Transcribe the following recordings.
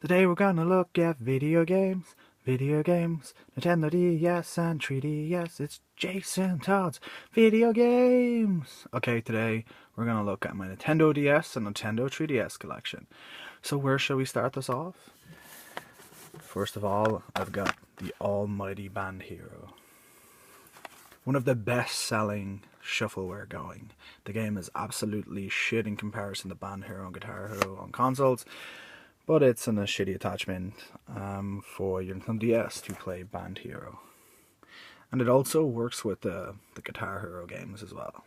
Today we're gonna look at video games, Nintendo DS and 3DS. It's Jason Todd's video games. Okay, today we're gonna look at my Nintendo DS and Nintendo 3DS collection. So where shall we start this off? First of all, I've got the almighty Band Hero. One of the best-selling shuffleware going. The game is absolutely shit in comparison to Band Hero and Guitar Hero on consoles, but it's in a shitty attachment for your Nintendo DS to play Band Hero. And it also works with the Guitar Hero games as well.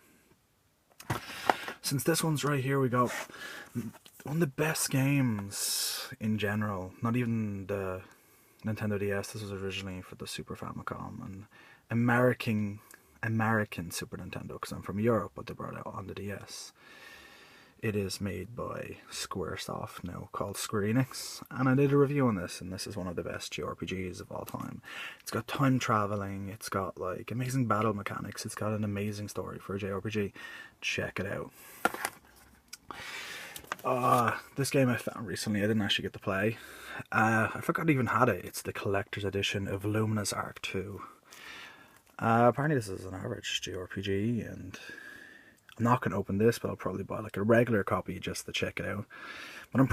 Since this one's right here, we got one of the best games in general. Not even the Nintendo DS. This was originally for the Super Famicom and American Super Nintendo, because I'm from Europe, but they brought it out on the DS. It is made by Squaresoft, now called Square Enix, and I did a review on this, and this is one of the best JRPGs of all time. It's got time traveling, it's got like amazing battle mechanics, it's got an amazing story for a JRPG. Check it out. This game I found recently, I didn't actually get to play. I forgot I even had it. It's the collector's edition of Luminous Arc 2. Apparently this is an average JRPG, and I'm not going to open this, but I'll probably buy like a regular copy just to check it out. But I'm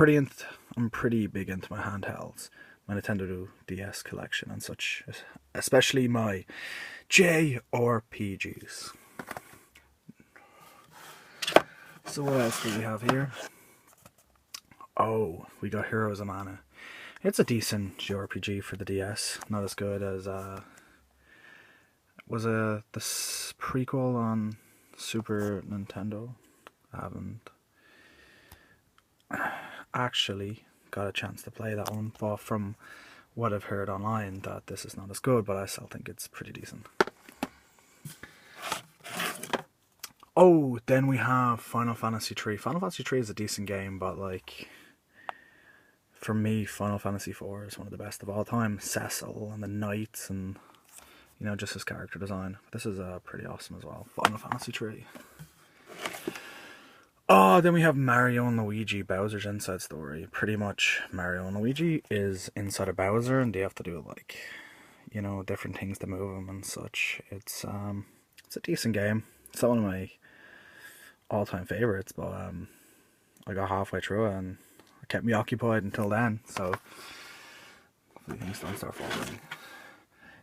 pretty big into my handhelds, my Nintendo DS collection and such, especially my JRPGs. So what else do we have here? Oh, we got Heroes of Amanha. It's a decent JRPG for the DS. Not as good as was this prequel on Super Nintendo. I haven't actually got a chance to play that one, but from what I've heard online, that this is not as good, but I still think it's pretty decent. Oh, then we have Final Fantasy 3. Final Fantasy 3 is a decent game, but like, for me, Final Fantasy 4 is one of the best of all time. Cecil and the Knights, and you know, just his character design. This is pretty awesome as well. Final Fantasy 3. Oh, then we have Mario and Luigi, Bowser's Inside Story. Pretty much Mario and Luigi is inside of Bowser, and they have to do like, you know, different things to move him and such. It's a decent game. It's not one of my all-time favorites, but I got halfway through it and it kept me occupied until then, so hopefully things don't start falling.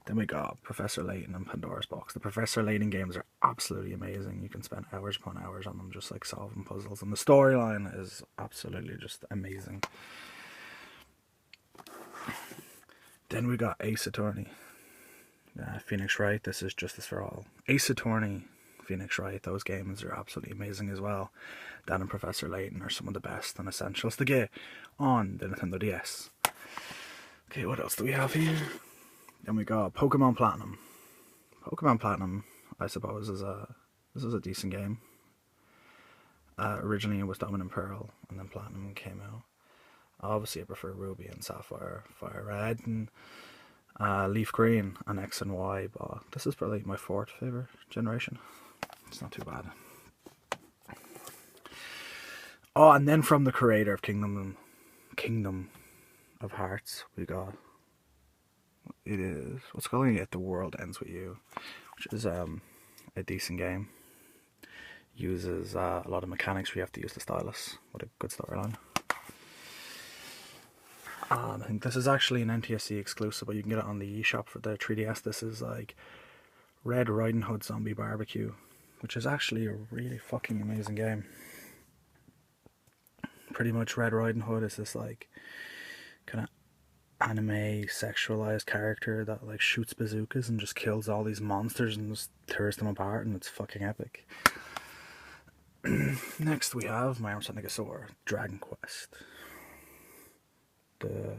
Then we got Professor Layton and Pandora's Box. The Professor Layton games are absolutely amazing. You can spend hours upon hours on them just like solving puzzles, and the storyline is absolutely just amazing. Then we got Ace Attorney, Phoenix Wright. This is Justice for All. Ace Attorney, Phoenix Wright, those games are absolutely amazing as well. That and Professor Layton are some of the best and essentials to get on the Nintendo DS. Okay, what else do we have here? Then we got Pokemon Platinum. Pokemon Platinum, I suppose, is this is a decent game. Originally it was Diamond and Pearl, and then Platinum came out. Obviously I prefer Ruby and Sapphire, Fire Red, and Leaf Green, and X and Y, but this is probably my fourth favorite generation. It's not too bad. Oh, and then from the creator of Kingdom of Hearts, we got, it is, what's calling it, The World Ends With You, which is a decent game. Uses a lot of mechanics where you have to use the stylus. What a good storyline. I think this is actually an NTSC exclusive, but you can get it on the eShop for the 3DS. This is like Red Riding Hood Zombie Barbecue, which is actually a really fucking amazing game. Pretty much Red Riding Hood is this like kind of anime sexualized character that like shoots bazookas and just kills all these monsters and just tears them apart, and it's fucking epic. Next we have My Arms Like a Sword, Dragon Quest. The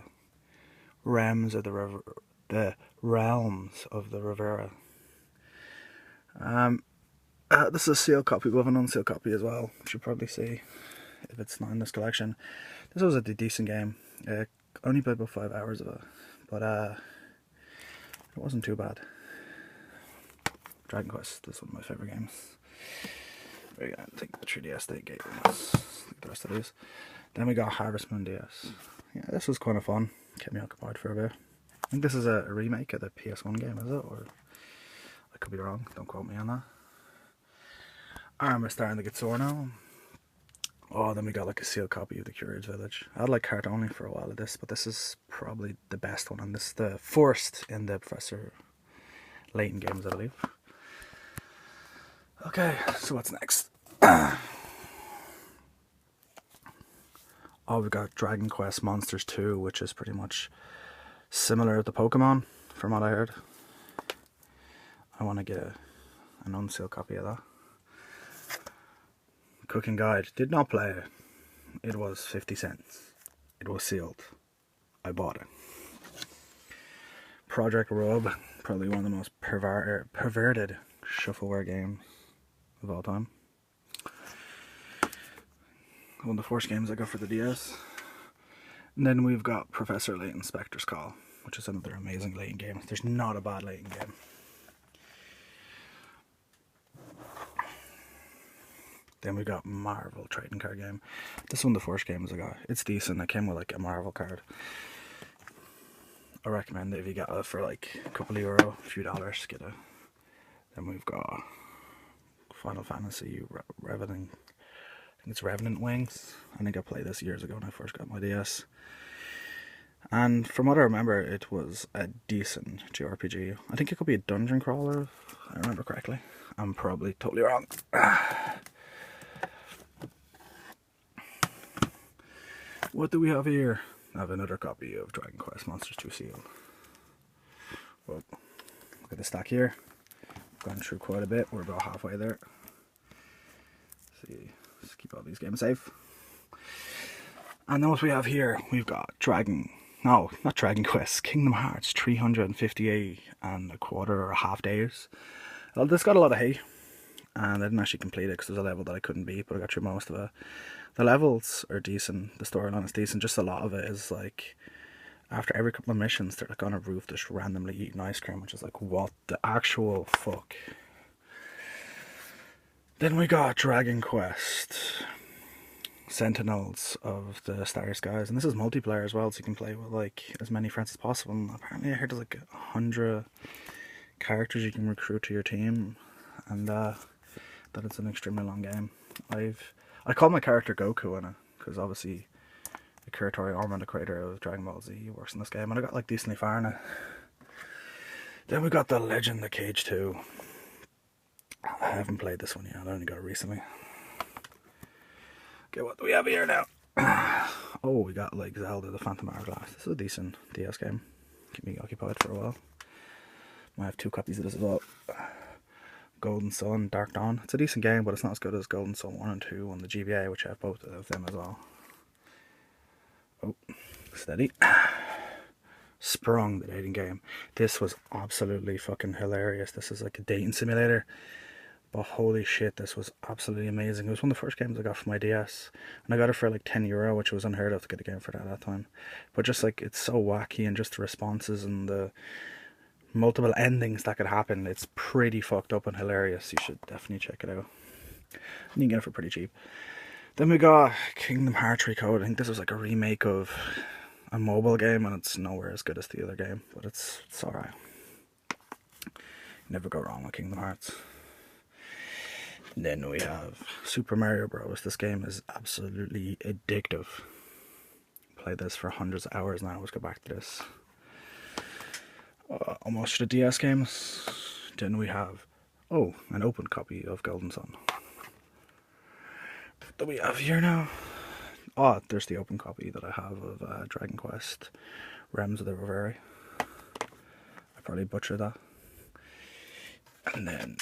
realms of the Rivera. This is a sealed copy. We have an unsealed copy as well, which you'll probably see if it's not in this collection. This was a decent game. Only played about 5 hours of it, but it wasn't too bad. Dragon Quest is one of my favourite games. I think the 3DS they gave us the rest of these. Then we got Harvest Moon DS. yeah, this was kind of fun. Kept me occupied for a bit. I think this is a remake of the PS1 game, is it? Or I could be wrong. Don't quote me on that. Armor starting to get sore now. Oh, then we got like a sealed copy of the Curate Village. I had like cart only for a while of this, but this is probably the best one, and this is the first in the Professor Layton games, I believe. Okay, so what's next? Oh, we've got Dragon Quest Monsters 2, which is pretty much similar to Pokemon, from what I heard. I want to get an unsealed copy of that. Cooking Guide. Did not play it. It was 50 cents. It was sealed. I bought it. Project Robe. Probably one of the most perverted shuffleware games of all time. One of the first games I got for the DS. And then we've got Professor Layton's Specters Call, which is another amazing Layton game. There's not a bad Layton game. Then we got Marvel trading card game. This is one of the first games I got. It's decent. It came with like a Marvel card. I recommend it if you get it for like a couple of euro, a few dollars, get it. Then we've got Final Fantasy Reveling. I think it's Revenant Wings. I think I played this years ago when I first got my DS. And from what I remember, it was a decent JRPG. I think it could be a dungeon crawler, if I remember correctly. I'm probably totally wrong. What do we have here? I have another copy of Dragon Quest Monsters 2 sealed. Well, look at the stack here. Gone through quite a bit. We're about halfway there. See, let's keep all these games safe. And then what we have here, we've got Kingdom Hearts 358 and a quarter or a half days. Well, this got a lot of hate, and I didn't actually complete it because there's a level that I couldn't beat, but I got through most of it. The levels are decent, the storyline is decent, just a lot of it is like, after every couple of missions, they're like on a roof just randomly eating ice cream, which is like, what the actual fuck? Then we got Dragon Quest Sentinels of the Starry Skies, and this is multiplayer as well, so you can play with like as many friends as possible. And apparently I heard there's like 100 characters you can recruit to your team, and that it's an extremely long game. I call my character Goku in it, because obviously Akira Toriyama, the creator of Dragon Ball Z, works in this game, and I got like decently far in it. Then we got The Legend of Cage 2. I haven't played this one yet, I only got it recently. Okay, what do we have here now? Oh, we got like Zelda the Phantom Hourglass. This is a decent DS game. Keep me occupied for a while. Might have 2 copies of this as well. Golden Sun, Dark Dawn. It's a decent game, but it's not as good as Golden Sun 1 and 2 on the GBA, which I have both of them as well. Oh, steady. Sprung, the dating game. This was absolutely fucking hilarious. This is like a dating simulator. But holy shit, this was absolutely amazing. It was one of the first games I got for my DS. And I got it for like €10, which was unheard of to get a game for that at that time. But just like, it's so wacky, and just the responses and the multiple endings that could happen. It's pretty fucked up and hilarious. You should definitely check it out. And you can get it for pretty cheap. Then we got Kingdom Hearts Recode. I think this was like a remake of a mobile game, and it's nowhere as good as the other game, but it's alright. Never go wrong with Kingdom Hearts. And then we have Super Mario Bros. This game is absolutely addictive. Played this for hundreds of hours now. Let's go back to this. Almost the DS games. Then we have, oh, an open copy of Golden Sun. What do we have here now? Oh, there's the open copy that I have of Dragon Quest Realms of the Reverie. I probably butchered that. And then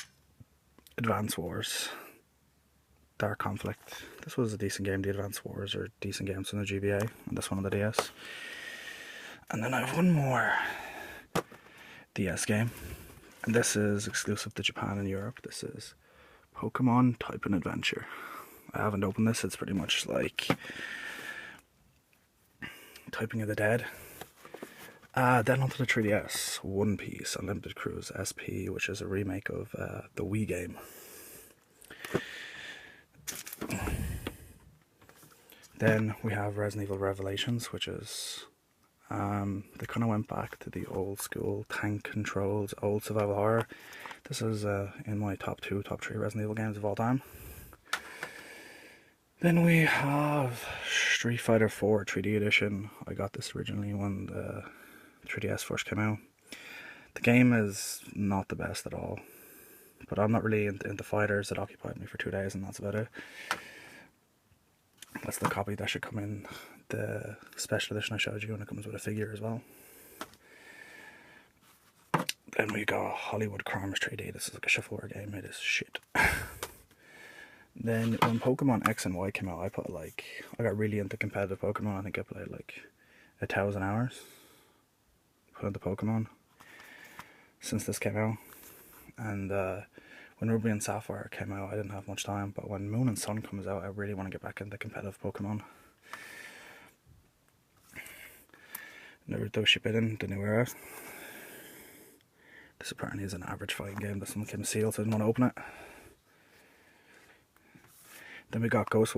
Advance Wars Dark Conflict. This was a decent game. The Advance Wars are decent games on the GBA, and this one on the DS. And then I have one more DS game, and this is exclusive to Japan and Europe. This is Pokemon Typing Adventure. I haven't opened this. It's pretty much like Typing of the Dead. Then onto the 3DS, One Piece Unlimited Cruise SP, which is a remake of the Wii game. Then we have Resident Evil Revelations, which is they kind of went back to the old school tank controls, old survival horror. This is in my top 3 Resident Evil games of all time. Then we have Street Fighter 4 3D Edition. I got this originally when the 3DS first came out. The game is not the best at all, but I'm not really into fighters. It occupied me for 2 days and that's about it. That's the copy that should come in the special edition I showed you, and it comes with a figure as well. Then we got Hollywood Crimes 3D. This is like a shuffleboard game. It is shit. Then when Pokemon X and Y came out, I got really into competitive Pokemon. I think I played like 1,000 hours put into Pokemon since this came out. And when Ruby and Sapphire came out, I didn't have much time, but when Moon and Sun comes out, I really want to get back into competitive Pokemon. Toshiba, the new era. This apparently is an average fighting game. This one came sealed, so I didn't want to open it. Then we got Ghost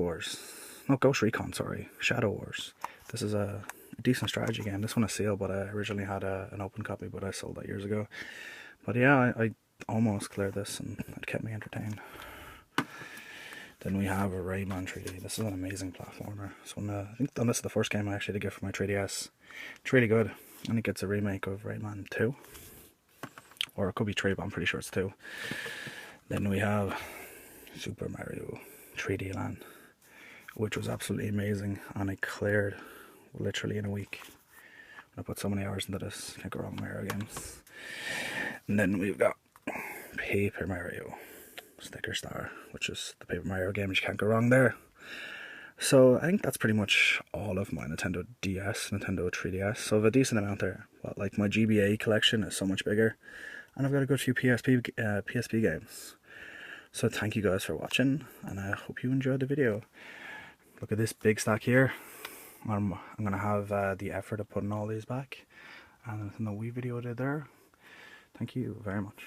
Recon, sorry, Shadow Wars. This is a decent strategy game. This one is sealed, but I originally had an open copy, but I sold that years ago. But yeah, I almost cleared this, and it kept me entertained. Then we have a Rayman 3D. This is an amazing platformer. So I think this is the first game I actually did get for my 3DS. It's really good. I think it's a remake of Rayman 2. Or it could be 3, but I'm pretty sure it's 2. Then we have Super Mario 3D Land, which was absolutely amazing, and I cleared literally in a week. I put so many hours into this. Can't go wrong with Mario games. And then we've got Paper Mario Sticker Star, which is the Paper Mario game. You can't go wrong there. So I think that's pretty much all of my Nintendo DS, Nintendo 3DS. So I have a decent amount there. But like my GBA collection is so much bigger, and I've got a good few PSP games. So thank you guys for watching, and I hope you enjoyed the video. Look at this big stack here. I'm gonna have the effort of putting all these back, and in the wee video I did there. Thank you very much.